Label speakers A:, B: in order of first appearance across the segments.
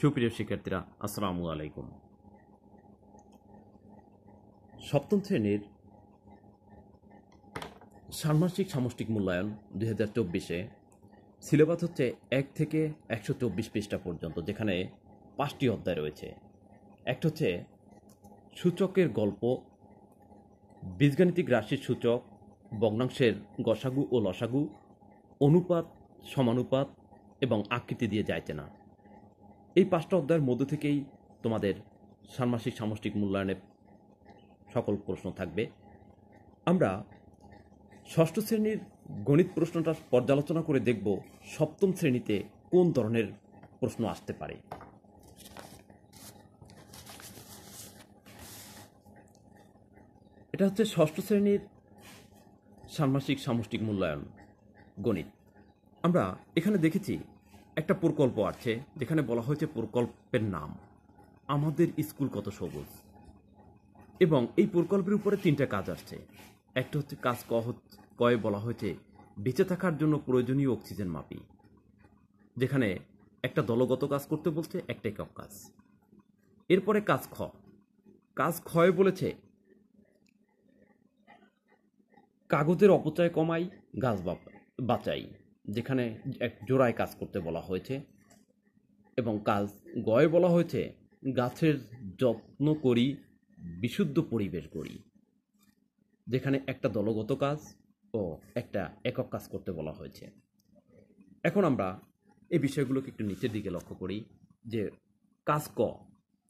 A: সুপ্রিয় শিক্ষার্থীরা, আসসালামু আলাইকুম। সপ্তম শ্রেণীর ষান্মাসিক সামষ্টিক মূল্যায়ন 2024-এ সিলেবাস হচ্ছে 1 থেকে 124 পৃষ্ঠা পর্যন্ত, যেখানে 5টি অধ্যায় রয়েছে। একটা হচ্ছে সূচকের গল্প, বীজগাণিতিক রাশির সূচক, ভগ্নাংশের গসাগু ও লসাগু, অনুপাত, সমানুপাত এবং আকৃতি দিয়ে যায় চেনা। এই 5টা অধ্যায়ের মধ্য থেকেই তোমাদের ষান্মাসিক সামষ্টিক মূল্যায়নের সকল প্রশ্ন থাকবে। আমরা ষষ্ঠ শ্রেণীর গণিত প্রশ্নটা পর্যালোচনা করে দেখব সপ্তম শ্রেণীতে কোন ধরনের প্রশ্ন আসতে পারে। এটা হচ্ছে ষষ্ঠ শ্রেণীর ষান্মাসিক সামষ্টিক মূল্যায়ন গণিত। আমরা এখানে দেখেছি একটা প্রকল্প আছে, যেখানে বলা হয়েছে প্রকল্পের নাম আমাদের স্কুল কত সবুজ, এবং এই প্রকল্পের উপরে 3টা কাজ আসছে। একটা হচ্ছে কাজ কয়ে বলা হয়েছে বেঁচে থাকার জন্য প্রয়োজনীয় অক্সিজেন মাপি, যেখানে একটা দলগত কাজ করতে বলছে, একটা একক কাজ। এরপরে কাজ খয়ে বলেছে কাগজের অপচয় কমাই, গাছ বাঁচাই, যেখানে এক জোড়ায় কাজ করতে বলা হয়েছে। এবং কাজ গয়ে বলা হয়েছে গাছের যত্ন করি, বিশুদ্ধ পরিবেশ গড়ি, যেখানে একটা দলগত কাজ ও একটা একক কাজ করতে বলা হয়েছে। এখন আমরা এই বিষয়গুলোকে একটু নিচের দিকে লক্ষ্য করি, যে কাজ ক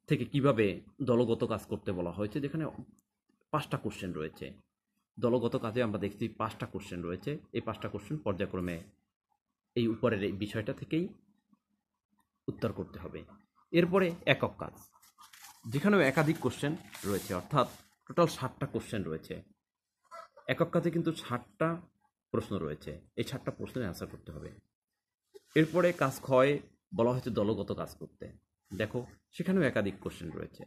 A: থেকে কিভাবে দলগত কাজ করতে বলা হয়েছে, যেখানে 5টা কোশ্চেন রয়েছে। দলগত কাজে আমরা দেখছি 5টা কোশ্চেন রয়েছে। এই 5টা কোশ্চেন পর্যায়ক্রমে এই উপরের এই বিষয়টা থেকেই উত্তর করতে হবে। এরপরে একক কাজ, যেখানেও একাধিক কোশ্চেন রয়েছে, অর্থাৎ টোটাল 60টা কোশ্চেন রয়েছে। একক কাজে কিন্তু 60টা প্রশ্ন রয়েছে, এই 60টা প্রশ্নের অ্যান্সার করতে হবে। এরপরে কাজ খয়ে বলা হয়েছে দলগত কাজ করতে, দেখো সেখানেও একাধিক কোশ্চেন রয়েছে।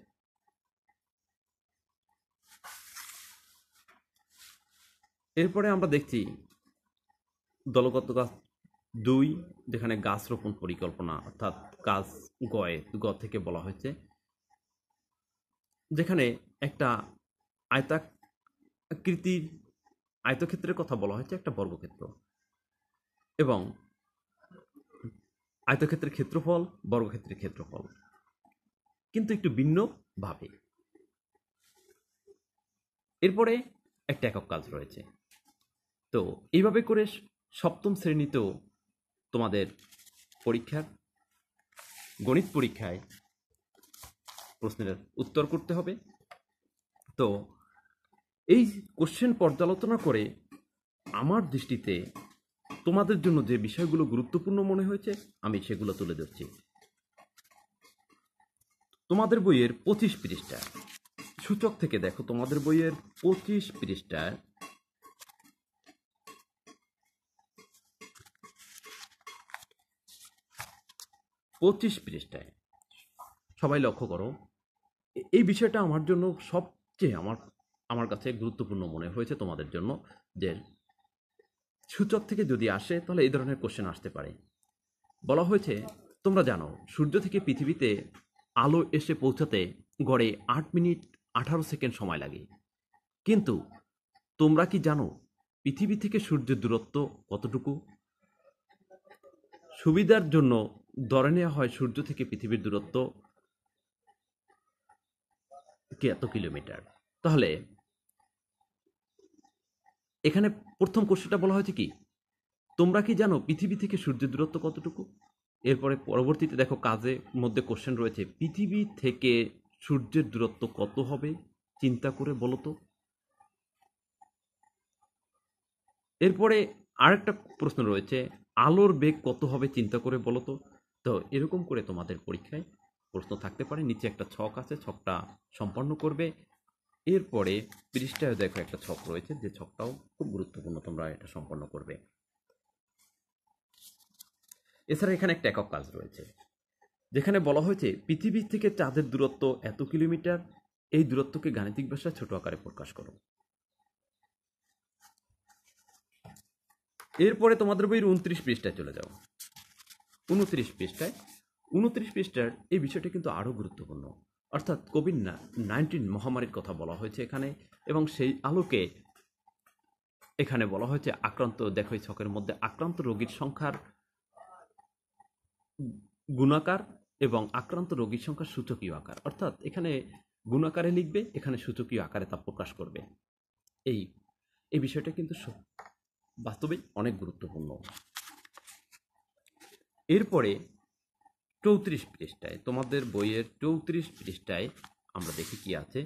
A: এরপরে আমরা দেখছি দলগত কাজ 2, যেখানে গাছ রোপণ পরিকল্পনা, অর্থাৎ কাজ গ থেকে বলা হয়েছে, যেখানে একটা আয়তক্ষেত্রের কথা বলা হয়েছে, একটা বর্গক্ষেত্র, এবং আয়তক্ষেত্রের ক্ষেত্রফল, বর্গক্ষেত্রের ক্ষেত্রফল, কিন্তু একটু ভিন্ন ভাবে। এরপরে একটা একক কাজ রয়েছে। তো এইভাবে করে সপ্তম শ্রেণীতেও তোমাদের গণিত পরীক্ষায় প্রশ্নের উত্তর করতে হবে। তো এই কোশ্চেন পর্যালোচনা করে আমার দৃষ্টিতে তোমাদের জন্য যে বিষয়গুলো গুরুত্বপূর্ণ মনে হয়েছে, আমি সেগুলো তুলে ধরছি। তোমাদের বইয়ের 25 পৃষ্ঠা সূচক থেকে দেখো, তোমাদের বইয়ের 25 পৃষ্ঠায় সবাই লক্ষ্য করো। এই বিষয়টা আমার জন্য সবচেয়ে আমার কাছে গুরুত্বপূর্ণ মনে হয়েছে তোমাদের জন্য, যে সূচক থেকে যদি আসে তাহলে এই ধরনের কোশ্চেন আসতে পারে। বলা হয়েছে, তোমরা জানো সূর্য থেকে পৃথিবীতে আলো এসে পৌঁছাতে গড়ে 8 মিনিট 18 সেকেন্ড সময় লাগে, কিন্তু তোমরা কি জানো পৃথিবী থেকে সূর্যের দূরত্ব কতটুকু? সুবিধার জন্য ধরে নেওয়া হয় সূর্য থেকে পৃথিবীর দূরত্ব এত কিলোমিটার। তাহলে এখানে প্রথম কোশ্চেনটা বলা হয়েছে কি, তোমরা কি জানো পৃথিবী থেকে সূর্যের দূরত্ব কতটুকু? এরপরে পরবর্তীতে দেখো কাজের মধ্যে কোশ্চেন রয়েছে, পৃথিবী থেকে সূর্যের দূরত্ব কত হবে চিন্তা করে বলো তো। এরপরে আরেকটা প্রশ্ন রয়েছে, আলোর বেগ কত হবে চিন্তা করে বলো তো। তো এরকম করে তোমাদের পরীক্ষায় প্রশ্ন থাকতে পারে। নিচে একটা ছক আছে, ছকটা সম্পন্ন করবে। এরপরে পৃষ্ঠায় দেখো একটা ছক রয়েছে, যে ছকটাও খুব গুরুত্বপূর্ণ, তোমরা এটা সম্পন্ন করবে। এছাড়া এখানে একটা একক কাজ রয়েছে, যেখানে বলা হয়েছে পৃথিবী থেকে চাঁদের দূরত্ব এত কিলোমিটার, এই দূরত্বকে গাণিতিক ভাষায় ছোট আকারে প্রকাশ করো। এরপরে তোমাদের বইয়ের 29 পৃষ্ঠায় চলে যাও। 29 পৃষ্ঠায় 29 পৃষ্ঠার এই বিষয়টা কিন্তু আরও গুরুত্বপূর্ণ, অর্থাৎ কোভিড-19 মহামারীর কথা বলা হয়েছে এখানে, এবং সেই আলোকে এখানে বলা হয়েছে আক্রান্ত, দেখো এই ছকের মধ্যে আক্রান্ত রোগীর সংখ্যার গুণাকার এবং আক্রান্ত রোগীর সংখ্যার সূচকীয় আকার, অর্থাৎ এখানে গুণাকারে লিখবে, এখানে সূচকীয় আকারে তা প্রকাশ করবে। এই এই বিষয়টা কিন্তু বাস্তবে অনেক গুরুত্বপূর্ণ। এরপরে 34 পৃষ্ঠায়, তোমাদের বইয়ের 34 পৃষ্ঠায় আমরা দেখি কি আছে।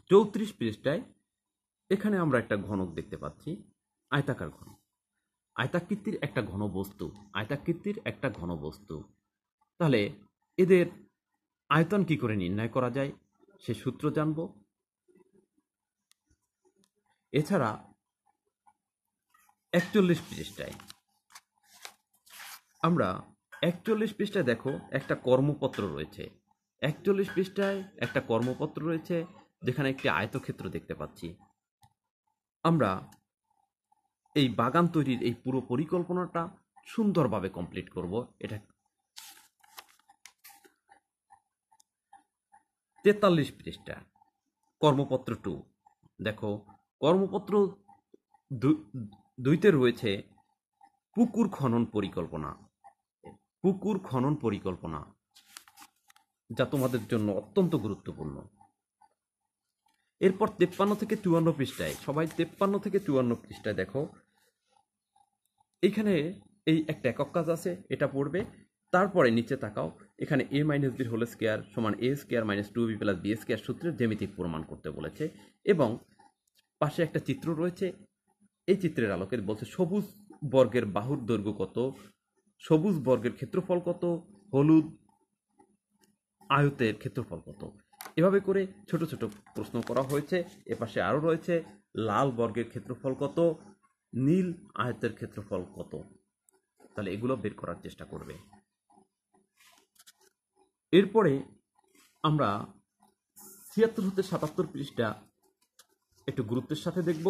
A: 34 পৃষ্ঠায় এখানে আমরা একটা ঘনক দেখতে পাচ্ছি, আয়তাকার ঘনক, আয়তাকৃতির একটা ঘনবস্তু, আয়তাকৃতির একটা ঘনবস্তু। তাহলে এদের আয়তন কি করে নির্ণয় করা যায় সে সূত্র জানব। এছাড়া 41 পৃষ্ঠায় আমরা 41 পৃষ্ঠায় দেখো একটা কর্মপত্র রয়েছে। 41 পৃষ্ঠায় একটা কর্মপত্র রয়েছে যেখানে একটি আয়তক্ষেত্র দেখতে পাচ্ছি। আমরা এই বাগান তৈরির এই পুরো পরিকল্পনাটা সুন্দরভাবে কমপ্লিট করব। এটা 43 পৃষ্ঠা কর্মপত্র 2। দেখো কর্মপত্র 2তে রয়েছে পুকুর খনন পরিকল্পনা, পুকুর খনন পরিকল্পনা, যা তোমাদের জন্য অত্যন্ত গুরুত্বপূর্ণ। এরপর 53 থেকে 54 পৃষ্ঠায়, সবাই 53 থেকে 54 পৃষ্ঠায় দেখো, এইখানে এই একটা একক কাজ আছে, এটা পড়বে। তারপরে নিচে তাকাও, এখানে a - b হোল স্কয়ার সমান a square - 2b + b square সূত্রের জ্যামিতিক প্রমাণ করতে বলেছে, এবং পাশে একটা চিত্র রয়েছে। এই চিত্রের আলোকে বলছে সবুজ বর্গের বাহুর দৈর্ঘ্য কত, সবুজ বর্গের ক্ষেত্রফল কত, হলুদ আয়তের ক্ষেত্রফল কত। এভাবে করে ছোট ছোট প্রশ্ন করা হয়েছে। এপাশে আরও রয়েছে লাল বর্গের ক্ষেত্রফল কত, নীল আয়তের ক্ষেত্রফল কত। তাহলে এগুলো বের করার চেষ্টা করবে। এরপরে আমরা 76 হতে 77 পৃষ্ঠা একটু গুরুত্বের সাথে দেখব।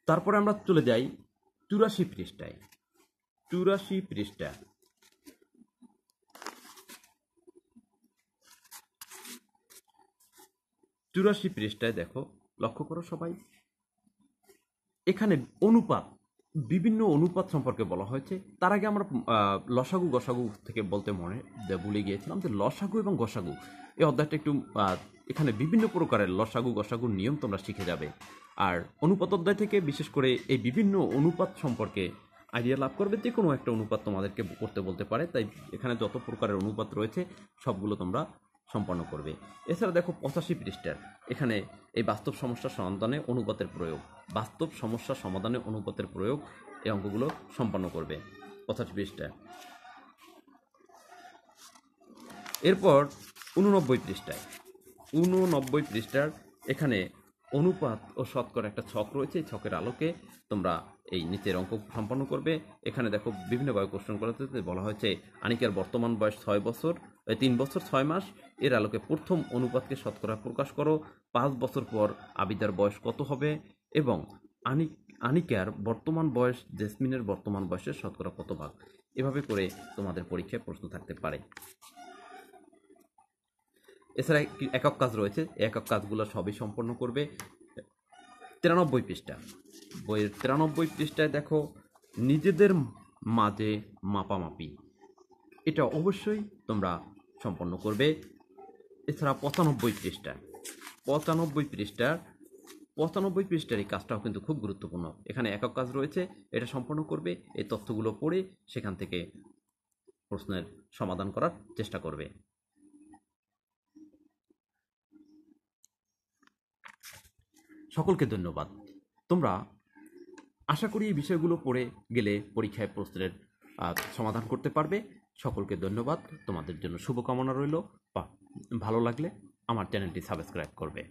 A: তারপরে আমরা চলে যাই 84 পৃষ্ঠায়। 84 পৃষ্ঠা, 84 পৃষ্ঠায় দেখো, লক্ষ্য করো সবাই, এখানে অনুপাত, বিভিন্ন অনুপাত সম্পর্কে বলা হয়েছে। তার আগে আমরা লসাগু গসাগু থেকে বলতে ভুলে গিয়েছিলাম যে লসাগু এবং গসাগু এই অধ্যায়টা একটু এখানে বিভিন্ন প্রকারের লসাগু গসাগুর নিয়ম তোমরা শিখে যাবে। আর অনুপাত অধ্যায় থেকে বিশেষ করে এই বিভিন্ন অনুপাত সম্পর্কে আইডিয়া লাভ করবে। যে কোনো একটা অনুপাত তোমাদেরকে করতে বলতে পারে, তাই এখানে যত প্রকারের অনুপাত রয়েছে সবগুলো তোমরা সম্পন্ন করবে। এছাড়া দেখো 85 পৃষ্ঠার, এখানে এই বাস্তব সমস্যা সমাধানে অনুপাতের প্রয়োগ, বাস্তব সমস্যা সমাধানে অনুপাতের প্রয়োগ, এই অঙ্কগুলো সম্পন্ন করবে 85 পৃষ্ঠা। এরপর 89 পৃষ্ঠায়, 89 পৃষ্ঠার এখানে অনুপাত ও শতকরা একটা ছক রয়েছে। এই ছকের আলোকে তোমরা এই নিচের অঙ্ক সম্পন্ন করবে। এখানে দেখো বিভিন্নভাবে কোশ্চেন করা হয়েছে। বলা হয়েছে আনিকার বর্তমান বয়স 3 বছর 6 মাস, এর আলোকে প্রথম অনুপাতকে শতকরা প্রকাশ করো। 5 বছর পর আবিদার বয়স কত হবে, এবং আনিকার বর্তমান বয়স জেসমিনের বর্তমান বয়সের শতকরা কত ভাগ। এভাবে করে তোমাদের পরীক্ষায় প্রশ্ন থাকতে পারে। এছাড়া একক কাজ রয়েছে, একক কাজগুলো সবই সম্পন্ন করবে। 93 পৃষ্ঠা, বইয়ের 93 পৃষ্ঠায় দেখো নিজেদের মাঝে মাপামাপি, এটা অবশ্যই তোমরা সম্পন্ন করবে। এছাড়া 95 পৃষ্ঠা, 95 পৃষ্ঠার এই কাজটাও কিন্তু খুব গুরুত্বপূর্ণ। এখানে একক কাজ রয়েছে, এটা সম্পন্ন করবে। এই তথ্যগুলো পড়ে সেখান থেকে প্রশ্নের সমাধান করার চেষ্টা করবে। সকলকে ধন্যবাদ। তোমরা আশা করি এই বিষয়গুলো পড়ে গেলে পরীক্ষায় প্রশ্নের সমাধান করতে পারবে। সকলকে ধন্যবাদ, তোমাদের জন্য শুভকামনা রইল। ভালো লাগলে আমার চ্যানেলটি সাবস্ক্রাইব করবে।